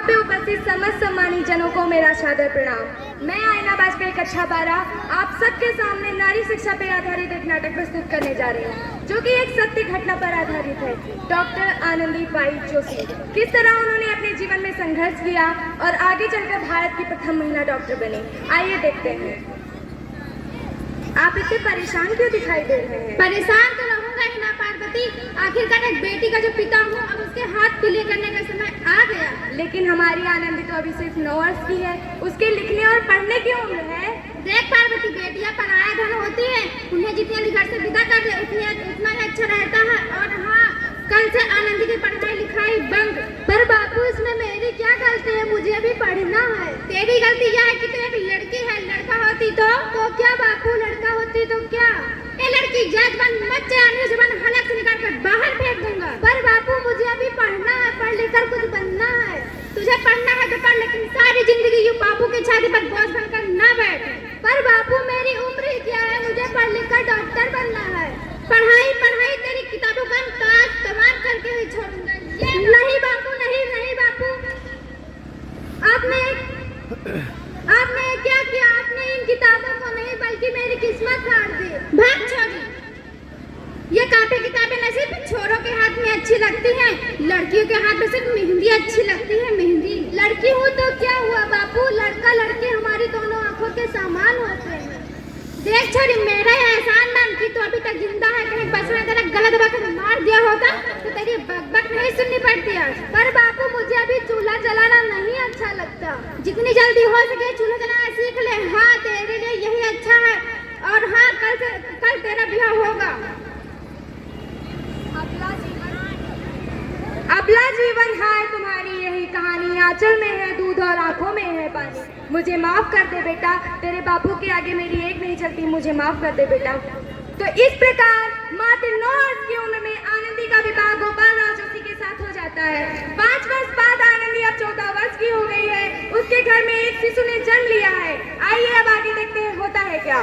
पे उपस्थित समस्त सम्मानित जनों को मेरा सादर प्रणाम। मैं आयना बाजपेयी कक्षा 12 आप सबके सामने नारी शिक्षा पर आधारित एक नाटक प्रस्तुत करने जा रही हूँ, जो कि एक सत्य घटना पर आधारित है। डॉक्टर आनंदीबाई जोशी, किस तरह उन्होंने अपने जीवन में संघर्ष किया और आगे चलकर भारत की प्रथम महिला डॉक्टर बनी। आइए देखते हैं। आप इतने परेशान क्यों दिखाई दे रहे हैं? परेशान तो रहूंगा ही ना पार्वती, आखिरकार एक बेटी का जो पिता हूँ, अब उसके हाथ पीले करने का समय आ गया। लेकिन हमारी आनंदी तो अभी सिर्फ 9 वर्ष की है, उसके लिखने और पढ़ने की उम्र है। देख पार्वती, बेटियां पराया धन होती है, उन्हें जितने भी घर से विदा कर दे उतना ही अच्छा रहता है। और हाँ, कल से आनंदी की पढ़ाई लिखाई बंद। पर बापू, इसमें मेरी क्या गलती है? मुझे भी पढ़ना है। तेरी गलती यह है कि तू एक लड़की है, लड़का होती तो क्या बापू, लड़का होती तो क्या? ये लड़की जात बन मत जाने, जुबान हलक से निकाल कर बाहर फेंक दूंगा। पर बापू, मुझे अभी पढ़ना है, पढ़ लिख कर कुछ बनना है। तुझे पढ़ना है तो पढ़, लेकिन सारी जिंदगी यूं बापू के छाती पर बोझ बनकर ना बैठ। पर बापू, मेरी उम्र ही क्या है? मुझे पढ़ लिख कर डॉक्टर बनना है। पढ़ाई पढ़ाई तेरी किताबों का काज तमाम करके ही छोड़ूंगा। नहीं बापू, नहीं बापू, आपने क्या किया? आपने इन किताबों को नहीं बल्कि मेरी किस्मत फाड़ दी। भाग छोड़ी, ये कापी किताबें न सिर्फ छोरों के हाथ में अच्छी लगती हैं, लड़कियों के हाथ में सिर्फ मेहंदी अच्छी लगती है। मेहंदी लड़की हूँ तो क्या हुआ बापू, लड़का लड़की हमारी दोनों आंखों के समान होते हैं। देख छोरी, मेरा एहसान मान कि तू अभी तक जिंदा है, कहीं बस में तेरा गला दबा कर मार दिया होता तो तेरी बकबक नहीं सुननी पड़ती आज। पर बापू, मुझे अभी चूल्हा जलाना नहीं अच्छा लगता। जितनी जल्दी हो सके चूल्हा जलाना सीख ले। हाँ, तेरे लिए यही अच्छा है। और हाँ, कल तेरा ब्याह होगा। अबला जीवन है तुम्हारी यही कहानी, आंचल में है दूध और आंखों में है पानी। मुझे माफ कर दे बेटा, तेरे बापू के आगे मेरी एक नहीं चलती, मुझे माफ कर दे बेटा। तो इस प्रकार मात्र 9 वर्ष की उम्र में आनंदी का विवाह गोपाल राव जोशी के साथ हो जाता है। 5 वर्ष बाद आनंदी अब 14 वर्ष की हो गई है। उसके घर में एक शिशु ने जन्म लिया है। आइए अब आगे देखते हैं होता है क्या।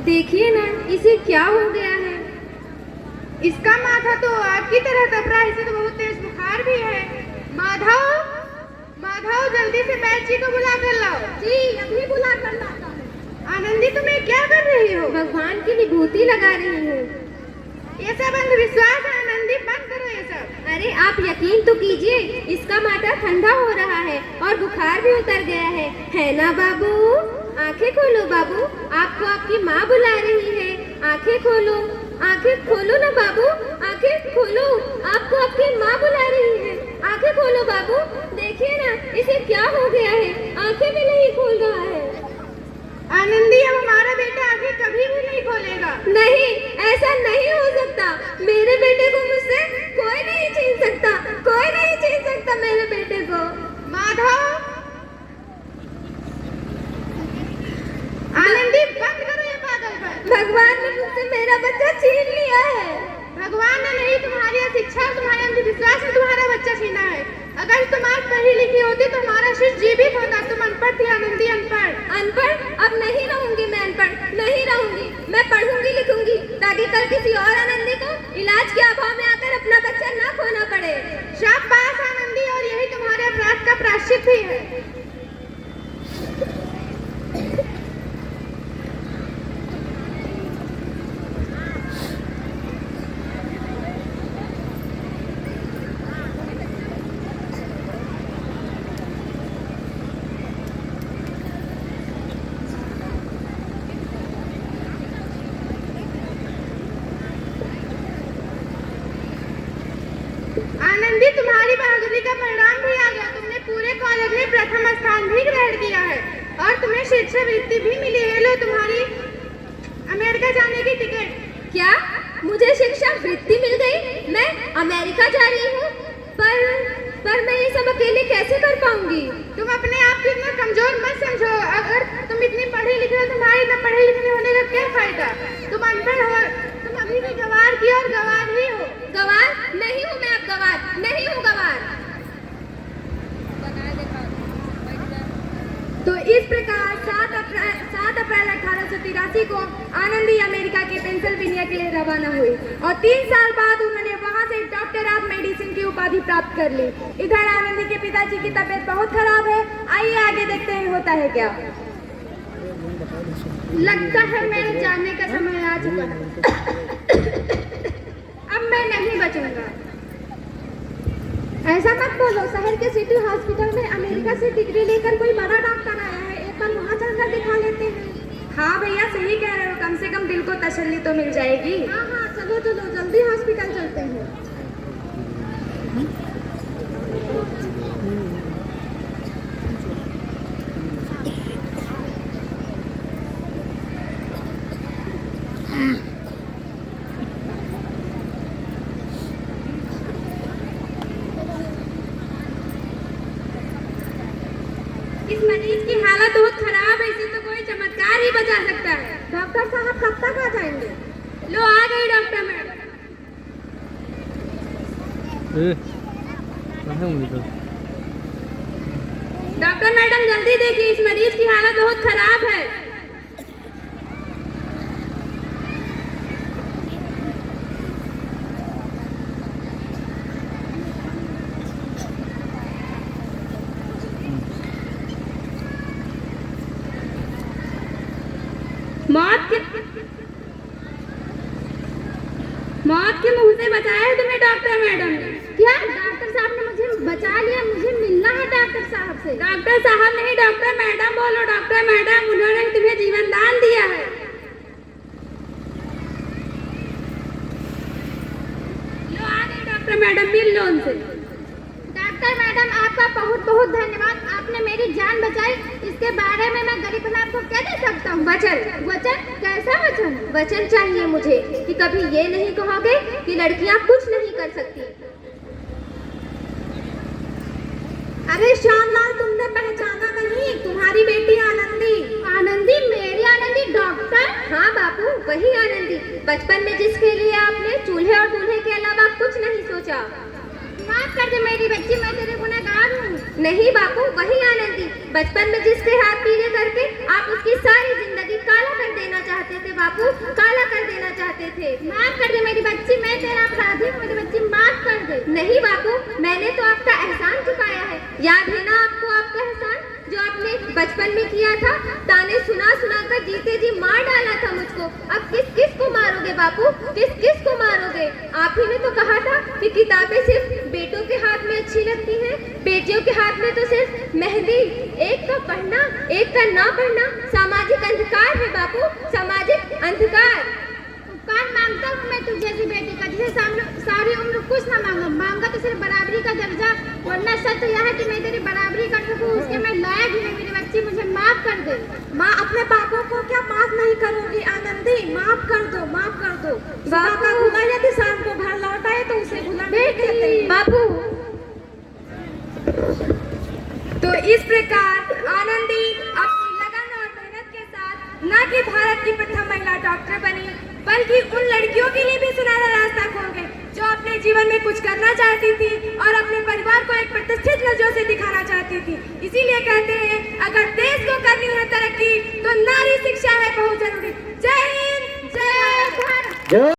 देखिए ना, इसे क्या हो गया है? इसका माथा तो आग की तरह तप रहा है, इसे तो बहुत तेज बुखार भी है। माधव, जल्दी से बैच जी को बुला कर लाओ। जी, अभी बुला कर लाता हूं। आनंदी, तुम्हें क्या कर रही हो? भगवान की विभूति लगा रही हूँ। ये सब अंधविश्वास है आनंदी, बंद करो ये सब। अरे आप यकीन तो कीजिए, इसका माथा ठंडा हो रहा है और बुखार भी उतर गया है ना बाबू? आंखें खोलो बाबू, आपको आपकी माँ बुला रही है। आंखें खोलो ना बाबू, आंखें खोलो, आपको आपकी माँ बुला रही है। आंखें खोलो बाबू, देखिए ना इसे क्या हो गया है, आंखें भी नहीं खोल रहा है। आनंदी, अब हमारा बेटा आंखें कभी भी नहीं खोलेगा। नहीं, ऐसा नहीं हो सकता। मेरे बेटे को मुझसे कोई नहीं छीन सकता, कोई नहीं छीन सकता मेरे बेटे को। माधव, आनंदी, बंद करो ये पागलपन। भगवान ने मुझसे मेरा बच्चा छीन लिया है। भगवान ने नहीं, तुम्हारी शिक्षा और तुम्हारे अंधविश्वास में तुम्हारा बच्चा छीना है। अगर तुम आज पढ़ी लिखी होती तो हमारा शिष्य जीवित होता। तुम अनपढ़ थी आनंदी, अनपढ़। अब नहीं रहूंगी मैं अनपढ़, नहीं रहूंगी। मैं पढ़ूंगी लिखूंगी ताकि कल किसी और आनंदी को इलाज के अभाव में आकर अपना बच्चा ना खोना पड़े। शाबाश आनंदी, और यही तुम्हारे अपराध का प्रायश्चित भी है। आनंदी, तुम्हारी बहादुरी का परिणाम भी आ गया। तुमने पूरे कॉलेज में प्रथम स्थान भी ग्रहण किया है और तुम्हें शिक्षावृत्ति भी मिली है। लो तुम्हारी अमेरिका जाने की टिकट। क्या मुझे शिक्षावृत्ति मिल गई? मैं अमेरिका जा रही हूँ। पर मैं ये सब अकेले कैसे कर पाऊंगी? तुम अपने आप को इतना कमजोर मत समझो। अगर तुम इतनी पढ़ी लिखी हो, तुम्हारी इतना पढ़े लिखने होने का क्या फायदा? तुम अनपढ़ हो, तुम अभी भी गंवार की और गंवार ही हो। गंवार नहीं हूँ मैं, अब गंवार नहीं हूँ, गंवार। तो इस प्रकार 7 अप्रैल अप्रैल 1883 को आनंदी अमेरिका के पेंसिल्वेनिया के लिए रवाना हुई और 3 साल बाद उन्होंने वहां से डॉक्टर ऑफ मेडिसिन की उपाधि प्राप्त कर ली। इधर आनंदी के पिताजी की तबीयत बहुत खराब है। आइए आगे देखते हैं होता है क्या। लगता है मेरे जाने का समय आ चुका है। अब मैं नहीं बचूंगा। ऐसा मत बोलो, शहर के सिटी हॉस्पिटल में अमेरिका से डिग्री लेकर कोई बड़ा डॉक्टर आया है, एक बार वहाँ चलकर दिखा लेते हैं। हाँ भैया सही कह रहे हो, कम से कम दिल को तसल्ली तो मिल जाएगी। हाँ हाँ चलो चलो जल्दी हॉस्पिटल चलते हैं। इस मरीज की हालत बहुत खराब है, इसे तो कोई चमत्कार ही बचा सकता है। डॉक्टर साहब कब तक आ जाएंगे? लो आ गई डॉक्टर मैडम। डॉक्टर मैडम जल्दी देखिए, इस मरीज की हालत बहुत खराब है। मौत के मुंह से बचाया है तुम्हें डॉक्टर मैडम ने। क्या डॉक्टर साहब ने मुझे बचा लिया? मुझे मिलना है डॉक्टर साहब से। डॉक्टर साहब नहीं, डॉक्टर मैडम बोलो। डॉक्टर मैडम, उन्होंने तुम्हें जीवन दान दिया है। लो आ गई डॉक्टर मैडम, मिल लो उनसे। डॉक्टर मैडम आपका बहुत बहुत धन्यवाद, आपने मेरी जान बचाई। इसके बारे में मैं गरीब आपको क्या दे सकता हूँ? वचन। वचन? कैसा वचन? वचन चाहिए मुझे कि कभी ये नहीं कहोगे कि लड़कियाँ कुछ नहीं कर सकती। अरे श्यामलाल, तुमने पहचाना नहीं? तुम्हारी बेटी आनंदी। आनंदी? मेरी आनंदी? डॉक्टर? हाँ बापू, वही आनंदी, बचपन में जिसके लिए आपने चूल्हे और दूल्हे के अलावा कुछ नहीं सोचा। माफ कर दे मेरी बच्ची, मैं तेरे गुनहगार हूँ। नहीं बापू, वही आनंदी, बचपन में जिसके हाथ पीले करके आप उसकी सारी जिंदगी काला कर देना चाहते थे। बापू, काला कर देना चाहते थे। माफ कर दे मेरी बच्ची, मैं तेरा अपराधी हूँ। मेरी बच्ची माफ कर दे। नहीं बापू, मैंने तो आपका एहसान चुकाया है। याद है ना आपको आपका एहसान जो आपने बचपन में किया था? ताने सुना सुना कर जीते जी मार डाला था मुझको। अब किस किस को मारोगे बापू? किस किस को मारोगे? आप ही ने तो कहा था कि किताबें सिर्फ बेटों के हाथ में अच्छी लगती हैं, बेटियों के हाथ में तो सिर्फ मेहंदी। एक का पढ़ना, एक का ना पढ़ना सामाजिक अंधकार है बापू, सामाजिक अंधकार। उपकार मांगता हूँ मैं तुझ जैसी बेटी का, जिसे सारी उम्र कुछ ना मांगा तो सिर्फ बराबरी का दर्जा, वरना सच तो यह है कि मैं तेरी बराबरी कर सकूँ, उसके मैं लायक ही नहीं। मेरी बच्ची, मुझे माफ कर दे। माँ अपने पापों को क्या माफ नहीं करोगी आनंदी? माफ कर दो, माफ कर दो। बापू भुला यदि शाम को घर लौटाए तो उसे भुला नहीं कहते। बापू, तो इस प्रकार आनंदी अपनी लगन और मेहनत के साथ न कि भारत की प्रथम महिला डॉक्टर बनी, बल्कि उन लड़कियों के लिए भी सुनहरा रास्ता खोल गई जो अपने जीवन में कुछ करना चाहती थी और अपने परिवार को एक प्रतिष्ठित नजरों से दिखाना चाहती थी। इसीलिए कहते हैं, अगर देश को करनी है तरक्की तो नारी शिक्षा है बहुत जरूरी। जय हिंद, जय भारत।